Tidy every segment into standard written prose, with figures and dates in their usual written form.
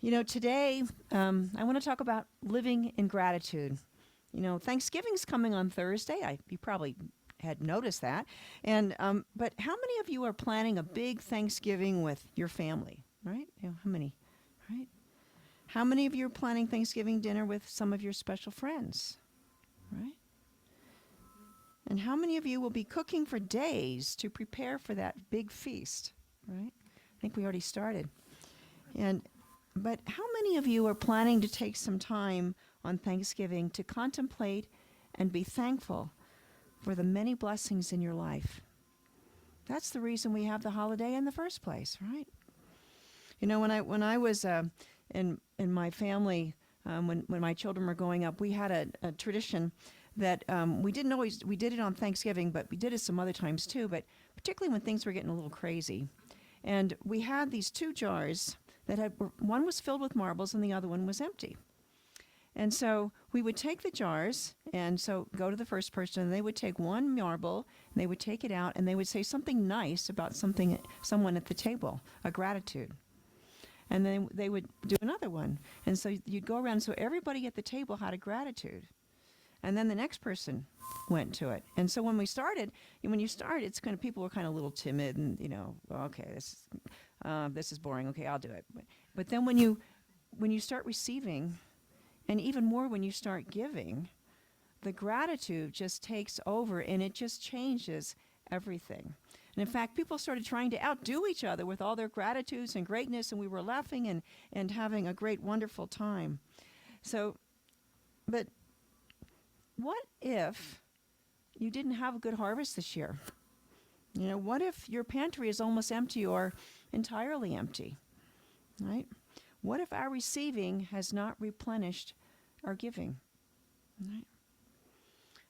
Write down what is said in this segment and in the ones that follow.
Today I want to talk about living in gratitude. Thanksgiving's coming on Thursday. You probably had noticed that. But how many of you are planning a big Thanksgiving with your family? Right? How many? Right? How many of you are planning Thanksgiving dinner with some of your special friends? Right? And how many of you will be cooking for days to prepare for that big feast? Right? I think we already started. And but how many of you are planning to take some time on Thanksgiving to contemplate and be thankful for the many blessings in your life? That's the reason we have the holiday in the first place, right? When I was in my family, when my children were growing up, we had a tradition that we did it on Thanksgiving, but we did it some other times too. But particularly when things were getting a little crazy, and we had these two jars that one was filled with marbles and the other one was empty. And so we would take the jars and so go to the first person and they would take one marble and they would take it out and they would say something nice about someone at the table, a gratitude. And then they would do another one. And so you'd go around so everybody at the table had a gratitude. And then the next person went to it. And so when you start, it's kind of people were kind of a little timid and, well, okay, this is boring. Okay, I'll do it. But then when you start receiving, and even more when you start giving, the gratitude just takes over and it just changes everything. And in fact, people started trying to outdo each other with all their gratitudes and greatness, and we were laughing and having a great, wonderful time. But what if you didn't have a good harvest this year? What if your pantry is almost empty or entirely empty, right? What if our receiving has not replenished our giving, right?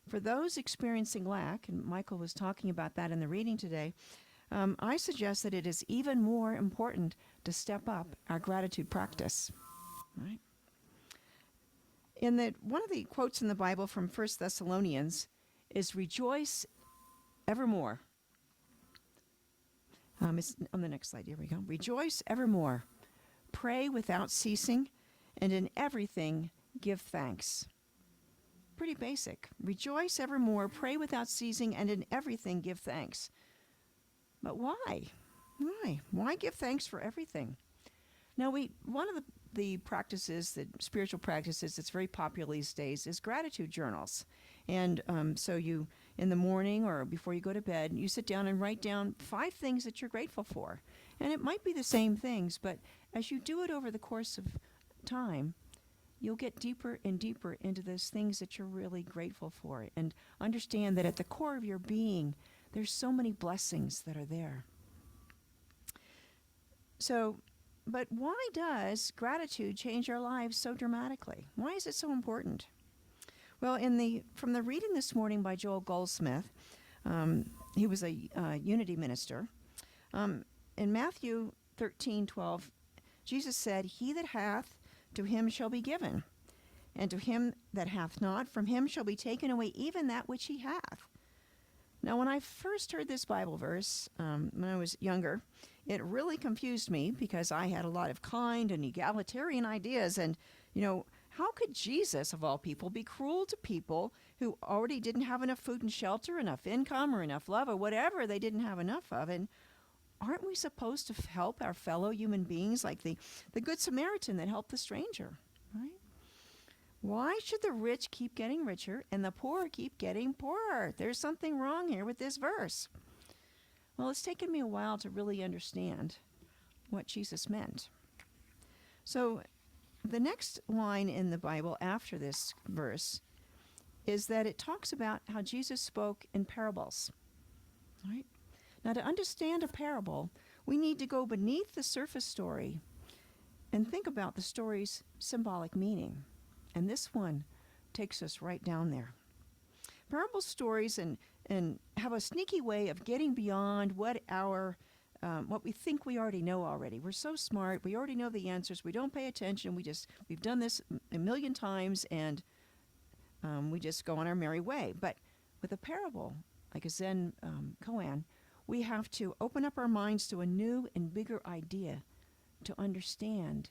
For those experiencing lack, and Michael was talking about that in the reading today, I suggest that it is even more important to step up our gratitude practice, right? One of the quotes in the Bible from 1 Thessalonians is rejoice evermore. It's on the next slide. Here we go. Rejoice evermore. Pray without ceasing, and in everything give thanks. Pretty basic. Rejoice evermore. Pray without ceasing, and in everything give thanks. But why? Why give thanks for everything? Now, one of the practices, the spiritual practices that's very popular these days is gratitude journals. And so you, in the morning or before you go to bed, you sit down and write down 5 things that you're grateful for. And it might be the same things, but as you do it over the course of time, you'll get deeper and deeper into those things that you're really grateful for and understand that at the core of your being, there's so many blessings that are there. But why does gratitude change our lives so dramatically? Why is it so important? Well, from the reading this morning by Joel Goldsmith, he was a unity minister. In Matthew 13:12, Jesus said, "He that hath, to him shall be given, and to him that hath not, from him shall be taken away even that which he hath." Now, when I first heard this Bible verse, when I was younger, it really confused me because I had a lot of kind and egalitarian ideas. And, how could Jesus, of all people, be cruel to people who already didn't have enough food and shelter, enough income, or enough love, or whatever they didn't have enough of? And aren't we supposed to help our fellow human beings like the Good Samaritan that helped the stranger, right? Why should the rich keep getting richer and the poor keep getting poorer? There's something wrong here with this verse. Well, it's taken me a while to really understand what Jesus meant. So the next line in the Bible after this verse is that it talks about how Jesus spoke in parables, right? Now, to understand a parable, we need to go beneath the surface story and think about the story's symbolic meaning. And this one takes us right down there. Parable stories and have a sneaky way of getting beyond what we think we already know already. We're so smart. We already know the answers. We don't pay attention. We've done this a million times, and we just go on our merry way. But with a parable, like a Zen koan, we have to open up our minds to a new and bigger idea to understand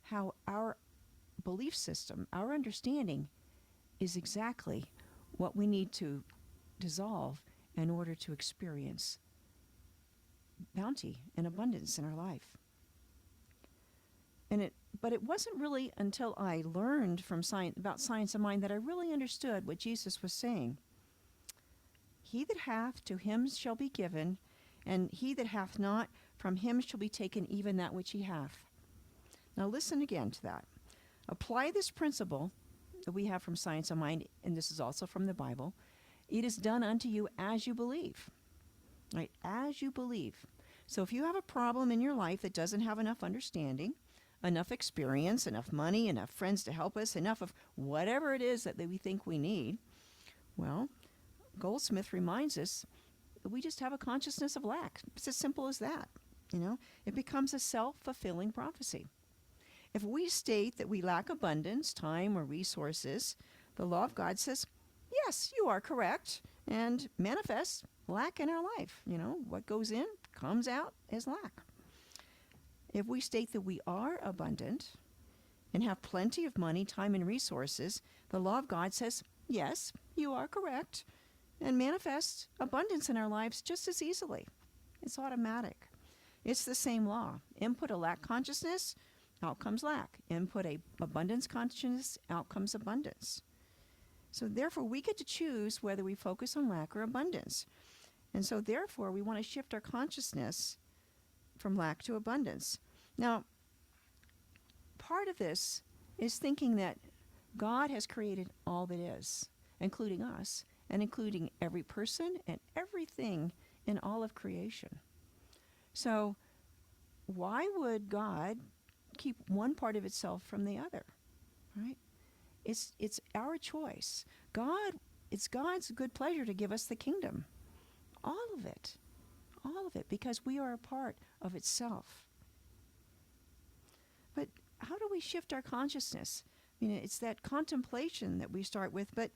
how our belief system, our understanding, is exactly what we need to dissolve in order to experience bounty and abundance in our life. But it wasn't really until I learned from about science of mind that I really understood what Jesus was saying. He that hath, to him shall be given, and he that hath not, from him shall be taken even that which he hath. Now listen again to that. Apply this principle that we have from science of mind, and this is also from the Bible. It is done unto you as you believe. Right? As you believe. So if you have a problem in your life that doesn't have enough understanding, enough experience, enough money, enough friends to help us, enough of whatever it is that we think we need, well, Goldsmith reminds us that we just have a consciousness of lack. It's as simple as that. It becomes a self-fulfilling prophecy. If we state that we lack abundance, time, or resources, the law of God says, yes, you are correct, and manifests lack in our life. What goes in comes out as lack. If we state that we are abundant and have plenty of money, time, and resources, the law of God says, yes, you are correct, and manifests abundance in our lives just as easily. It's automatic. It's the same law. Input a lack consciousness, out comes lack. Input a abundance consciousness, out comes abundance. So therefore, we get to choose whether we focus on lack or abundance. And so therefore, we want to shift our consciousness from lack to abundance. Now, part of this is thinking that God has created all that is, including us, and including every person and everything in all of creation. So why would God keep one part of itself from the other, right? It's our choice. It's God's good pleasure to give us the kingdom. All of it, because we are a part of itself. But how do we shift our consciousness? It's that contemplation that we start with, but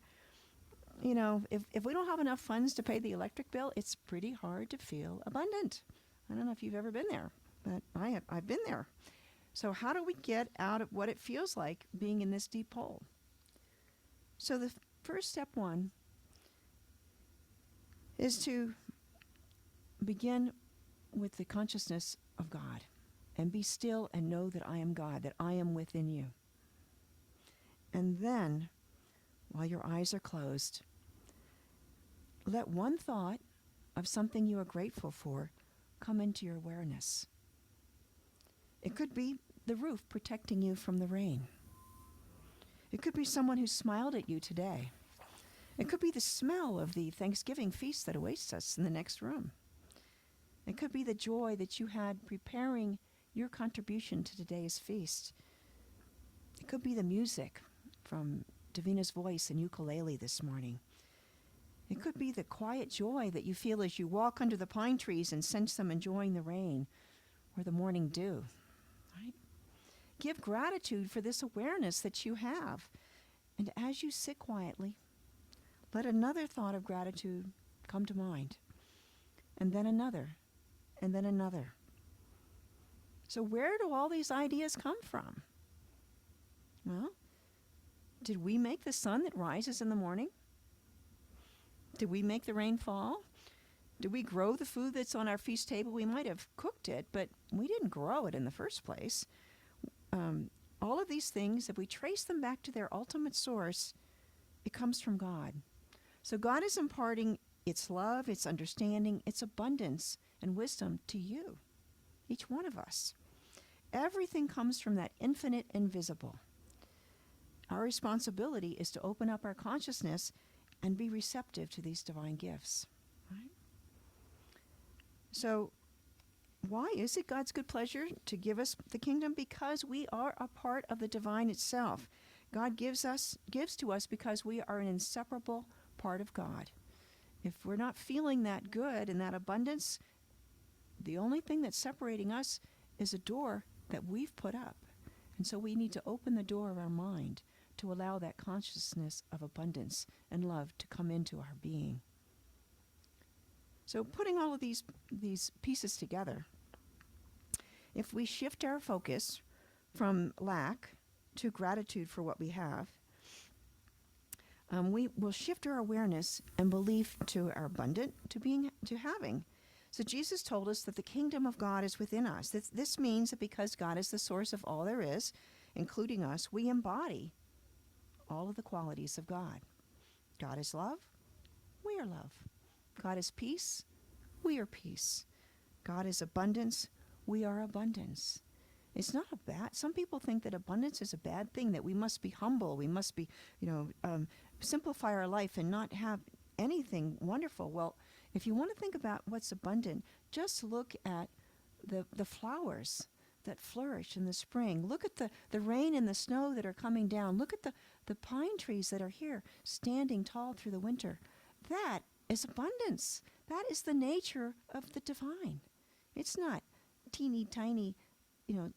if we don't have enough funds to pay the electric bill, it's pretty hard to feel abundant. I don't know if you've ever been there, but I've been there. So how do we get out of what it feels like being in this deep hole? So the first step one is to begin with the consciousness of God and be still and know that I am God, that I am within you. And then, while your eyes are closed, let one thought of something you are grateful for come into your awareness. It could be the roof protecting you from the rain. It could be someone who smiled at you today. It could be the smell of the Thanksgiving feast that awaits us in the next room. It could be the joy that you had preparing your contribution to today's feast. It could be the music from Davina's voice and ukulele this morning. It could be the quiet joy that you feel as you walk under the pine trees and sense them enjoying the rain or the morning dew. Right? Give gratitude for this awareness that you have. And as you sit quietly, let another thought of gratitude come to mind. And then another. And then another. So where do all these ideas come from? Well, did we make the sun that rises in the morning? Did we make the rain fall? Did we grow the food that's on our feast table? We might have cooked it, but we didn't grow it in the first place. All of these things, if we trace them back to their ultimate source, it comes from God. So God is imparting its love, its understanding, its abundance, and wisdom to you, each one of us. Everything comes from that infinite invisible. Our responsibility is to open up our consciousness and be receptive to these divine gifts. Right? So, why is it God's good pleasure to give us the kingdom? Because we are a part of the divine itself. God gives to us because we are an inseparable part of God. If we're not feeling that good and that abundance, the only thing that's separating us is a door that we've put up. And so we need to open the door of our mind to allow that consciousness of abundance and love to come into our being. So putting all of these pieces together, if we shift our focus from lack to gratitude for what we have, we will shift our awareness and belief to our abundant, to having. So Jesus told us that the kingdom of God is within us. This means that because God is the source of all there is, including us, we embody all of the qualities of God. God is love. We are love. God is peace. We are peace. God is abundance. We are abundance. It's not a bad. Some people think that abundance is a bad thing, that we must be humble. We must be, simplify our life and not have anything wonderful. Well, if you want to think about what's abundant, just look at the flowers that flourish in the spring. Look at the rain and the snow that are coming down. Look at the pine trees that are here standing tall through the winter. That is abundance. That is the nature of the divine. It's not teeny tiny,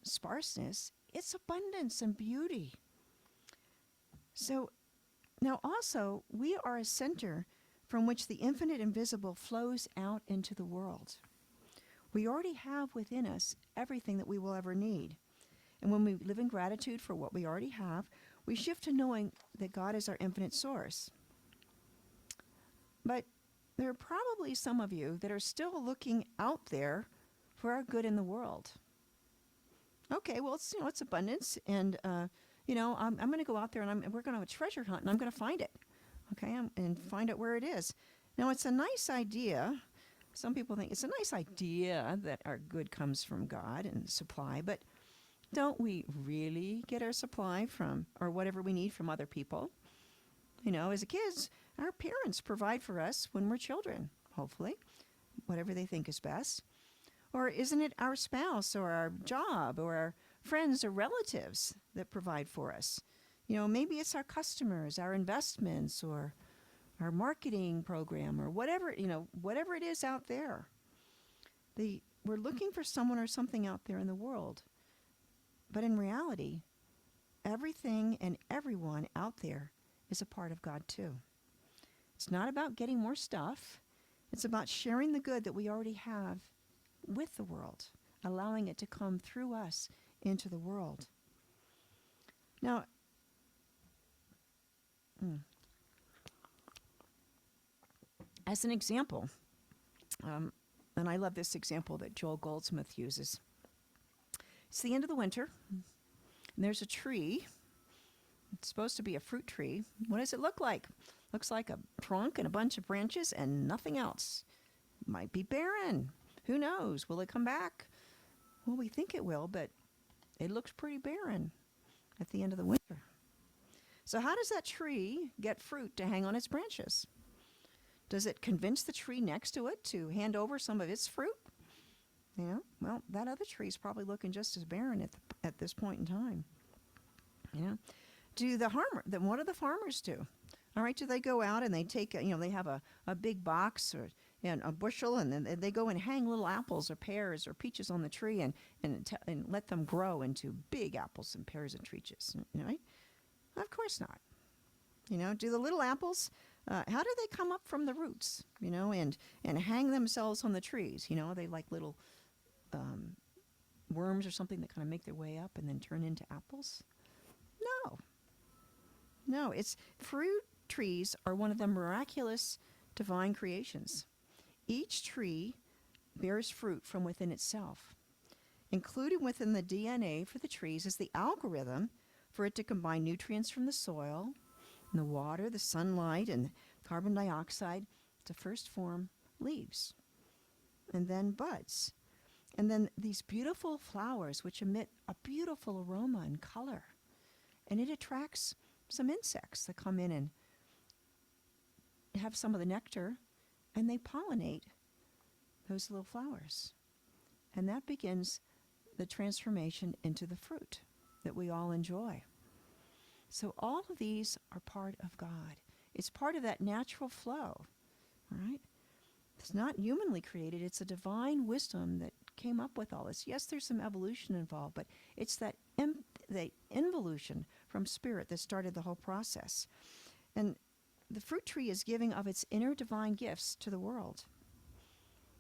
sparseness. It's abundance and beauty. So now also, we are a center from which the infinite invisible flows out into the world. We already have within us everything that we will ever need. And when we live in gratitude for what we already have, we shift to knowing that God is our infinite source. But there are probably some of you that are still looking out there for our good in the world. Okay, well, it's abundance, and I'm going to go out there and we're going to have a treasure hunt, and I'm going to find it. Okay, and find out where it is. Now, it's a nice idea. Some people think it's a nice idea that our good comes from God and supply, but don't we really get our supply from, or whatever we need, from other people? As kids, our parents provide for us when we're children, hopefully, whatever they think is best. Or isn't it our spouse or our job or our friends or relatives that provide for us? Maybe it's our customers, our investments, or our marketing program, or whatever it is out there. We're looking for someone or something out there in the world. But in reality, everything and everyone out there is a part of God too. It's not about getting more stuff. It's about sharing the good that we already have with the world, allowing it to come through us into the world. Now, as an example, and I love this example that Joel Goldsmith uses. It's the end of the winter, and there's a tree. It's supposed to be a fruit tree. What does it look like? Looks like a trunk and a bunch of branches and nothing else. Might be barren. Who knows? Will it come back? Well, we think it will, but it looks pretty barren at the end of the winter. So how does that tree get fruit to hang on its branches? Does it convince the tree next to it to hand over some of its fruit? Well, that other tree is probably looking just as barren at this point in time. What do the farmers do? All right, do they go out and they take, they have a big box and a bushel, and then they go and hang little apples or pears or peaches on the tree and let them grow into big apples and pears and peaches, right? Of course not. Do the little apples, how do they come up from the roots, and hang themselves on the trees? Are they like little worms or something that kind of make their way up and then turn into apples? No, it's fruit trees are one of the miraculous divine creations. Each tree bears fruit from within itself. Included within the DNA for the trees is the algorithm for it to combine nutrients from the soil, and the water, the sunlight, and carbon dioxide to first form leaves, and then buds, and then these beautiful flowers which emit a beautiful aroma and color. And it attracts some insects that come in and have some of the nectar, and they pollinate those little flowers. And that begins the transformation into the fruit that we all enjoy. So all of these are part of God. It's part of that natural flow, right? It's not humanly created. It's a divine wisdom that came up with all this. Yes, there's some evolution involved, but it's that the involution from spirit that started the whole process. And the fruit tree is giving of its inner divine gifts to the world.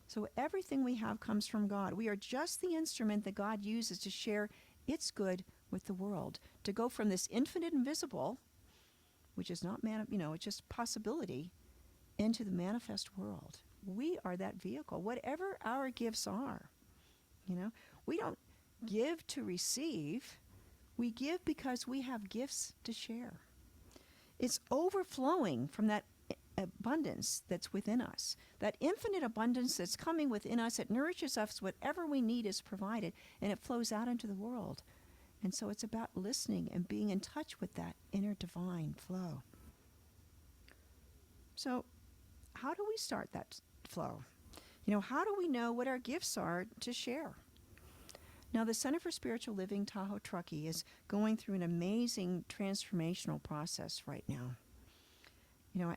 So everything we have comes from God. We are just the instrument that God uses to share its good with the world, to go from this infinite invisible, which is not it's just possibility, into the manifest world. We are that vehicle, whatever our gifts are. We don't give to receive. We give because we have gifts to share. It's overflowing from that abundance that's within us, that infinite abundance that's coming within us. It nourishes us. Whatever we need is provided, and it flows out into the world. And so it's about listening and being in touch with that inner divine flow. So how do we start that flow? How do we know what our gifts are to share? Now, the Center for Spiritual Living Tahoe-Truckee is going through an amazing transformational process right now.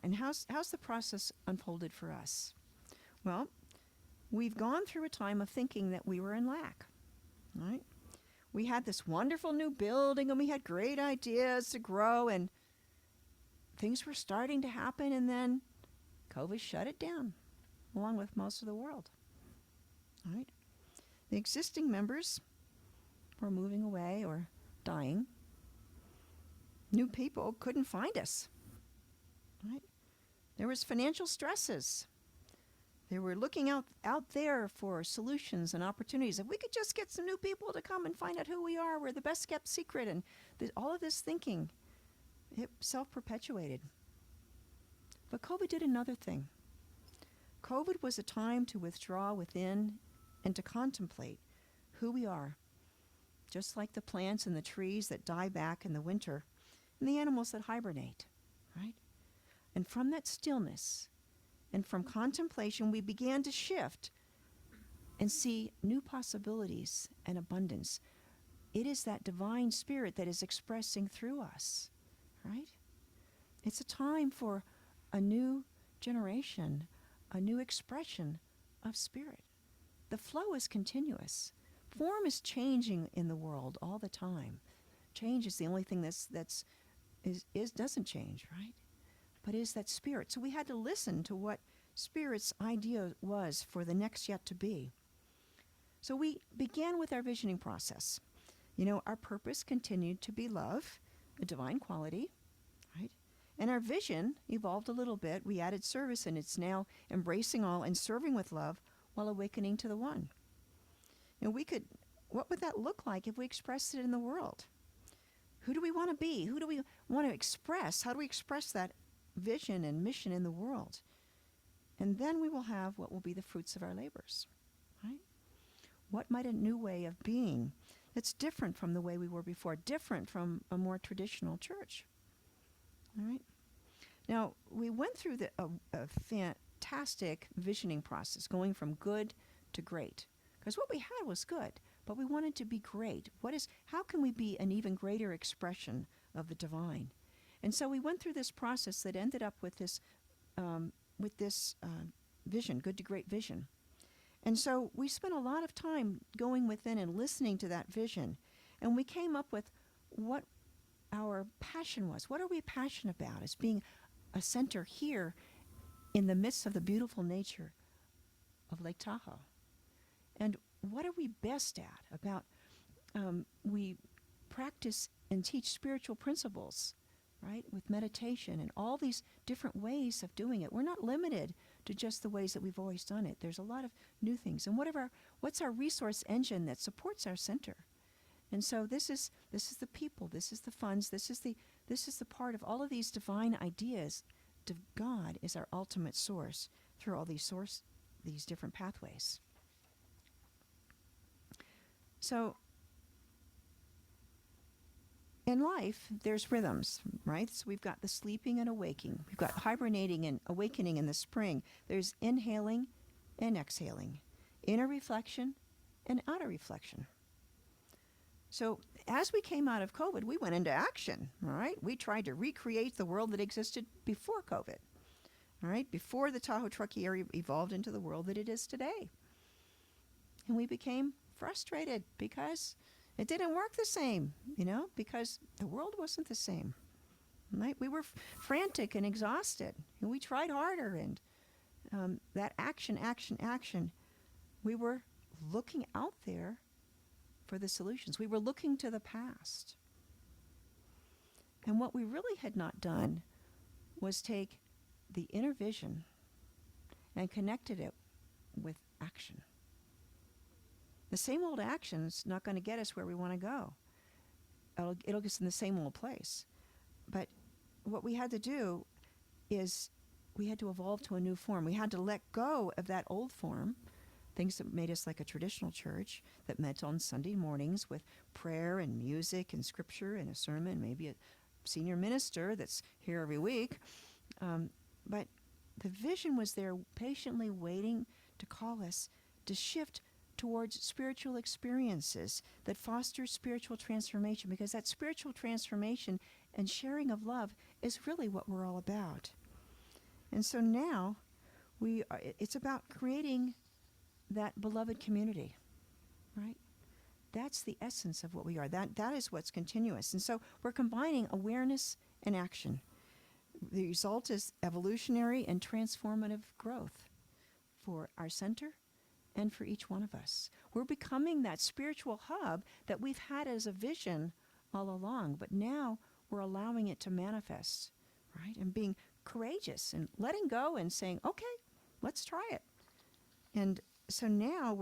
And how's the process unfolded for us? Well, we've gone through a time of thinking that we were in lack, right? We had this wonderful new building, and we had great ideas to grow, and things were starting to happen, and then COVID shut it down, along with most of the world, right? The existing members were moving away or dying. New people couldn't find us, right? There was financial stresses. They were looking out there for solutions and opportunities. If we could just get some new people to come and find out who we are, we're the best kept secret. And all of this thinking, it self-perpetuated. But COVID did another thing. COVID was a time to withdraw within and to contemplate who we are, just like the plants and the trees that die back in the winter and the animals that hibernate, right? And from that stillness and from contemplation, we began to shift and see new possibilities and abundance. It is that divine spirit that is expressing through us, right? It's a time for a new generation, a new expression of spirit. The flow is continuous. Form is changing in the world all the time. Change is the only thing that's doesn't change, right? But is that spirit. So we had to listen to what Spirit's idea was for the next yet to be. So we began with our visioning process. Our purpose continued to be love, a divine quality, right? And our vision evolved a little bit. We added service, and it's now embracing all and serving with love while awakening to the one. What would that look like if we expressed it in the world? Who do we want to be? Who do we want to express? How do we express that vision and mission in the world? And then we will have what will be the fruits of our labors, right? What might a new way of being that's different from the way we were before, different from a more traditional church, all right? Now, we went through a fantastic visioning process, going from good to great. Because what we had was good, but we wanted to be great. How can we be an even greater expression of the divine? And so we went through this process that ended up with this vision, good to great vision. And so we spent a lot of time going within and listening to that vision. And we came up with what our passion was. What are we passionate about as being a center here in the midst of the beautiful nature of Lake Tahoe? And what are we best at about, we practice and teach spiritual principles, right, with meditation and all these different ways of doing it. We're not limited to just the ways that we've always done it. There's a lot of new things. And what's our resource engine that supports our center? And so this is the people, this is the funds, this is the part of all of these divine ideas. God is our ultimate source through all these different pathways. So in life, there's rhythms, right? So we've got the sleeping and awaking. We've got hibernating and awakening in the spring. There's inhaling and exhaling, inner reflection and outer reflection. So as we came out of COVID, we went into action, all right? We tried to recreate the world that existed before COVID, all right? Before the Tahoe-Truckee area evolved into the world that it is today. And we became frustrated because it didn't work the same, because the world wasn't the same, right? We were frantic and exhausted, and we tried harder, and that action. We were looking out there for for the solutions. We were looking to the past. And what we really had not done was take the inner vision and connected it with action. The same old action's not going to get us where we want to go. It'll get us in the same old place. But what we had to do is we had to evolve to a new form. We had to let go of that old form, things that made us like a traditional church that met on Sunday mornings with prayer and music and scripture and a sermon, maybe a senior minister that's here every week. But the vision was there patiently waiting to call us to shift towards spiritual experiences that foster spiritual transformation, because that spiritual transformation and sharing of love is really what we're all about. And so now it's about creating that beloved community, right? That's the essence of what we are. That is what's continuous. And so we're combining awareness and action. The result is evolutionary and transformative growth for our center and for each one of us. We're becoming that spiritual hub that we've had as a vision all along, but now we're allowing it to manifest, right? And being courageous and letting go and saying, okay, let's try it. And so now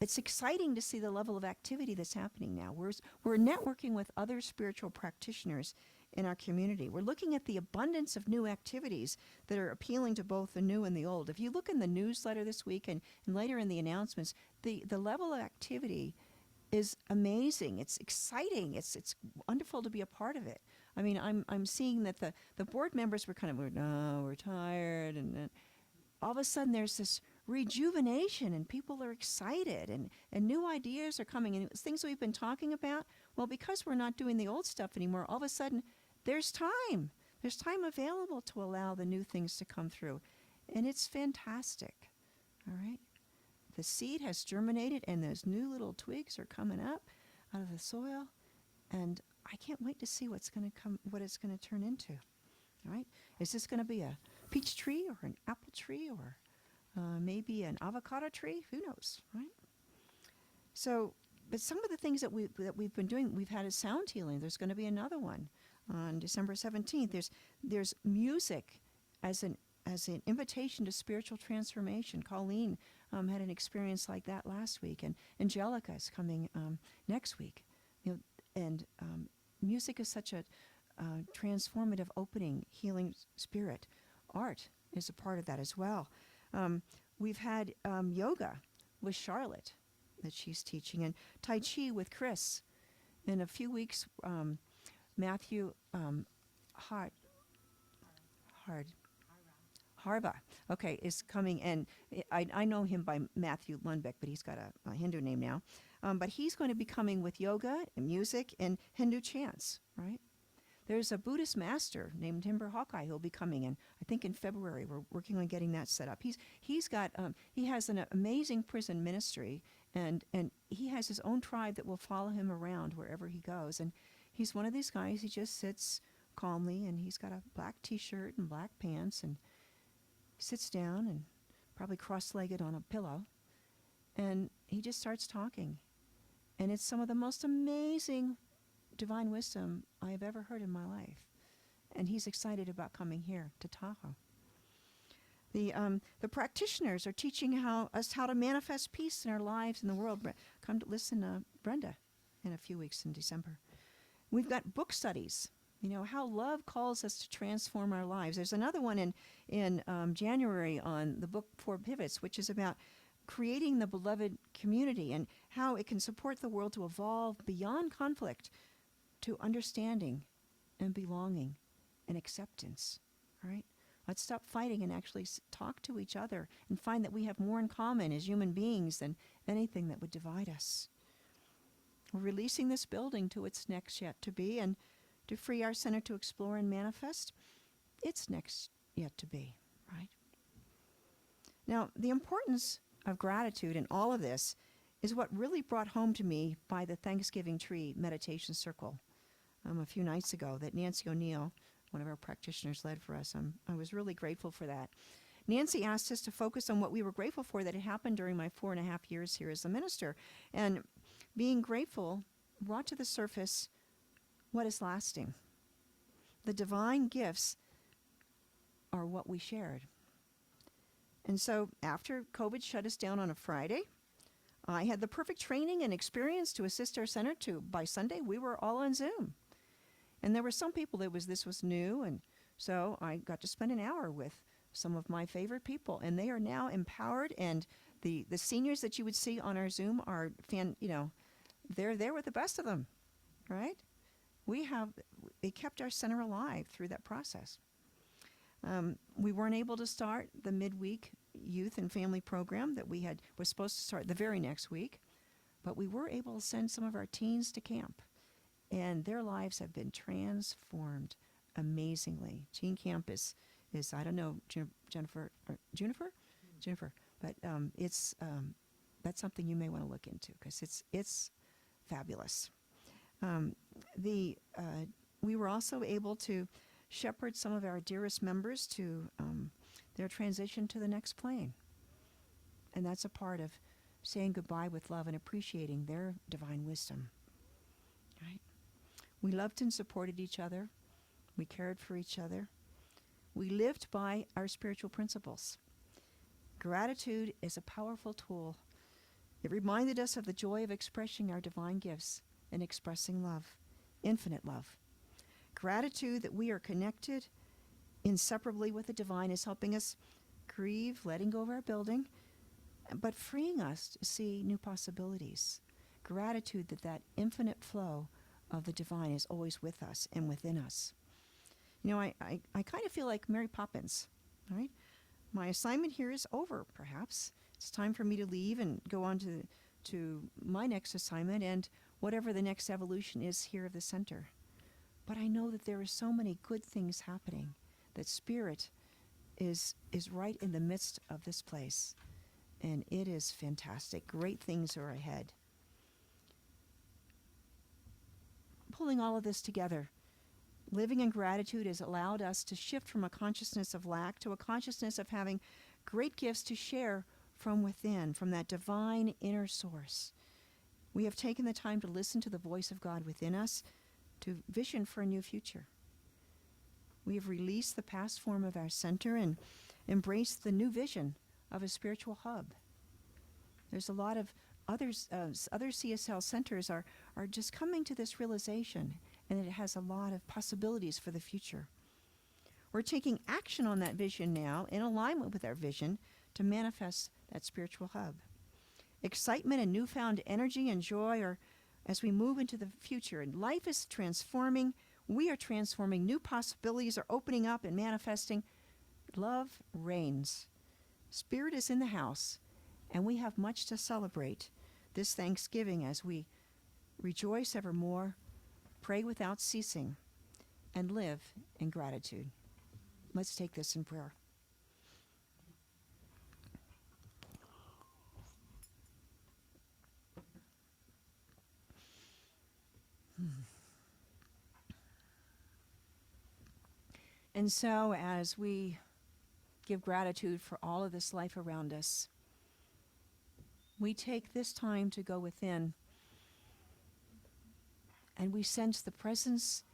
it's exciting to see the level of activity that's happening now. We're networking with other spiritual practitioners in our community. We're looking at the abundance of new activities that are appealing to both the new and the old. If you look in the newsletter this week and later in the announcements, the level of activity is amazing. It's exciting. It's wonderful to be a part of it. I mean, I'm seeing that the board members were we're tired, and all of a sudden there's this rejuvenation and people are excited and new ideas are coming and things we've been talking about. Well, because we're not doing the old stuff anymore, all of a sudden there's time. There's time available to allow the new things to come through. And it's fantastic. All right? The seed has germinated and those new little twigs are coming up out of the soil. And I can't wait to see what it's going to turn into. All right? Is this going to be a peach tree or an apple tree or maybe an avocado tree? Who knows, right? So, but some of the things that we've been doing, we've had a sound healing. There's going to be another one on December 17th. There's music as an invitation to spiritual transformation. Colleen had an experience like that last week, and Angelica is coming next week. And music is such a transformative, opening, healing spirit. Art is a part of that as well. We've had yoga with Charlotte that she's teaching, and Tai Chi with Chris. In a few weeks, Matthew Harva, okay, is coming, and I know him by Matthew Lundbeck, but he's got a Hindu name now. But he's going to be coming with yoga and music and Hindu chants, right? There's a Buddhist master named Timber Hawkeye who'll be coming in, I think in February. We're working on getting that set up. He has an amazing prison ministry, and he has his own tribe that will follow him around wherever he goes. And he's one of these guys, he just sits calmly, and he's got a black T-shirt and black pants, and sits down and probably cross-legged on a pillow, and he just starts talking. And it's some of the most amazing divine wisdom I have ever heard in my life. And he's excited about coming here to Tahoe. The practitioners are teaching us how to manifest peace in our lives in the world. Come to listen to Brenda in a few weeks in December. We've got book studies. How love calls us to transform our lives. There's another one in January on the book Four Pivots, which is about creating the beloved community and how it can support the world to evolve beyond conflict to understanding and belonging and acceptance, right? Let's stop fighting and actually talk to each other and find that we have more in common as human beings than anything that would divide us. We're releasing this building to its next yet to be, and to free our center to explore and manifest its next yet to be, right? Now, the importance of gratitude in all of this is what really brought home to me by the Thanksgiving Tree Meditation Circle a few nights ago that Nancy O'Neill, one of our practitioners, led for us. I was really grateful for that. Nancy asked us to focus on what we were grateful for that had happened during my 4.5 years here as a minister. And Being grateful brought to the surface what is lasting. The divine gifts are what we shared. And so after COVID shut us down on a Friday, I had the perfect training and experience to assist our center to, by Sunday, we were all on Zoom. And there were some people this was new, and so I got to spend an hour with some of my favorite people, and they are now empowered, and the seniors that you would see on our Zoom are they're there with the best of them, right? It kept our center alive through that process. We weren't able to start the midweek youth and family program that was supposed to start the very next week, but we were able to send some of our teens to camp, and their lives have been transformed amazingly. Teen camp is I don't know, Juniper, but it's that's something you may want to look into because it's fabulous. We were also able to shepherd some of our dearest members to their transition to the next plane. And that's a part of saying goodbye with love and appreciating their divine wisdom. Right? We loved and supported each other. We cared for each other. We lived by our spiritual principles. Gratitude is a powerful tool. It reminded us of the joy of expressing our divine gifts and expressing love, infinite love. Gratitude that we are connected inseparably with the divine is helping us grieve, letting go of our building, but freeing us to see new possibilities. Gratitude that infinite flow of the divine is always with us and within us. I kind of feel like Mary Poppins, right? My assignment here is over, perhaps. It's time for me to leave and go on to my next assignment and whatever the next evolution is here of the center. But I know that there are so many good things happening, that Spirit is right in the midst of this place. And it is fantastic. Great things are ahead. Pulling all of this together, living in gratitude has allowed us to shift from a consciousness of lack to a consciousness of having great gifts to share from within, from that divine inner source. We have taken the time to listen to the voice of God within us, to vision for a new future. We have released the past form of our center and embraced the new vision of a spiritual hub. There's a lot of other CSL centers are just coming to this realization, and it has a lot of possibilities for the future. We're taking action on that vision now in alignment with our vision to manifest that spiritual hub. Excitement and newfound energy and joy are as we move into the future, and life is transforming. We are transforming. New possibilities are opening up and manifesting. Love reigns. Spirit is in the house, and we have much to celebrate this Thanksgiving as we rejoice evermore, pray without ceasing, and live in gratitude. Let's take this in prayer. And so as we give gratitude for all of this life around us, we take this time to go within, and we sense the presence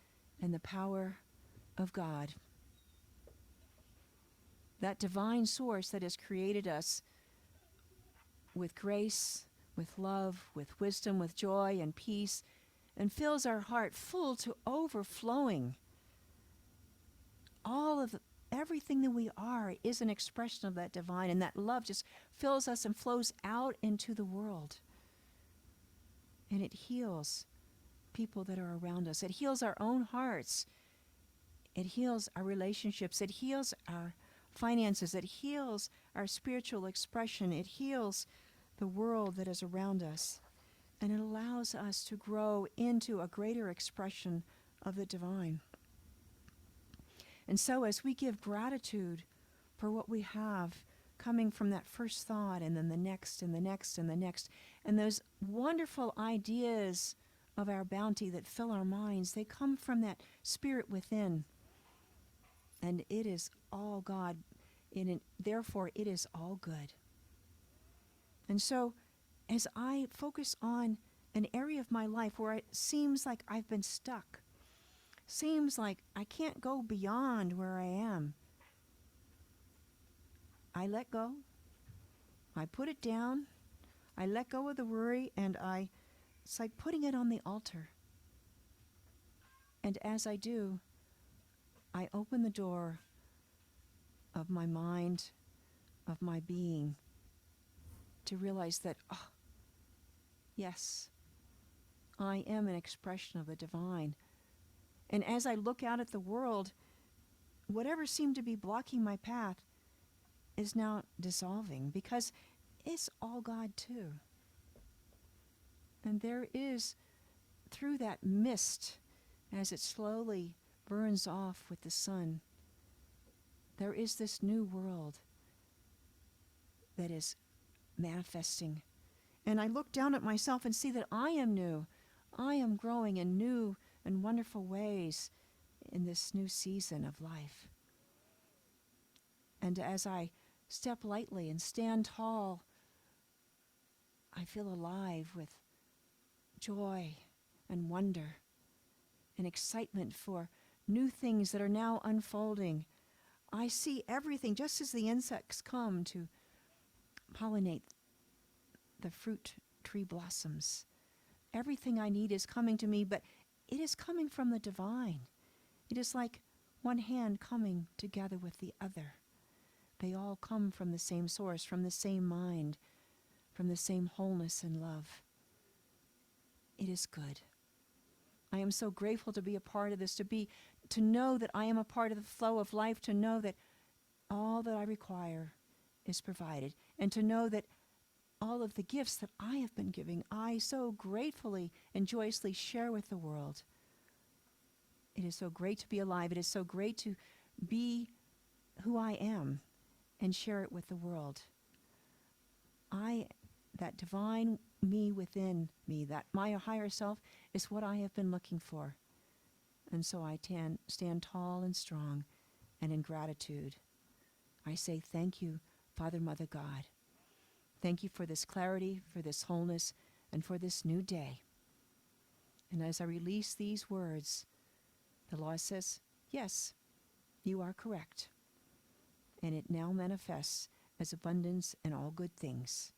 and the power of God. That divine source that has created us with grace, with love, with wisdom, with joy and peace, and fills our heart full to overflowing. Everything that we are is an expression of that divine, and that love just fills us and flows out into the world. And it heals people that are around us. It heals our own hearts. It heals our relationships. It heals our finances. It heals our spiritual expression. It heals the world that is around us. And it allows us to grow into a greater expression of the divine. And so as we give gratitude for what we have coming from that first thought, and then the next and the next and the next, and those wonderful ideas of our bounty that fill our minds, they come from that spirit within. And it is all God, therefore it is all good. And so as I focus on an area of my life where it seems like I've been stuck, seems like I can't go beyond where I am, I let go. I put it down. I let go of the worry, and it's like putting it on the altar. And as I do, I open the door of my mind, of my being, to realize that, oh, yes, I am an expression of the divine. And as I look out at the world, whatever seemed to be blocking my path is now dissolving, because it's all God too. And there is, through that mist, as it slowly burns off with the sun, there is this new world that is manifesting. And I look down at myself and see that I am new. I am growing in new and wonderful ways in this new season of life. And as I step lightly and stand tall, I feel alive with joy and wonder and excitement for new things that are now unfolding. I see everything, just as the insects come to pollinate the fruit tree blossoms. Everything I need is coming to me, but it is coming from the divine. It is like one hand coming together with the other. They all come from the same source, from the same mind, from the same wholeness and love. It is good. I am so grateful to be a part of this, to know that I am a part of the flow of life, to know that all that I require is provided, and to know that all of the gifts that I have been giving, I so gratefully and joyously share with the world. It is so great to be alive. It is so great to be who I am and share it with the world. That divine me within me, that my higher self, is what I have been looking for. And so I stand tall and strong, and in gratitude, I say thank you, Father, Mother, God. Thank you for this clarity, for this wholeness, and for this new day. And as I release these words, the law says, yes, you are correct. And it now manifests as abundance and all good things.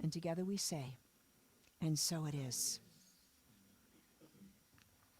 And together we say, and so it is.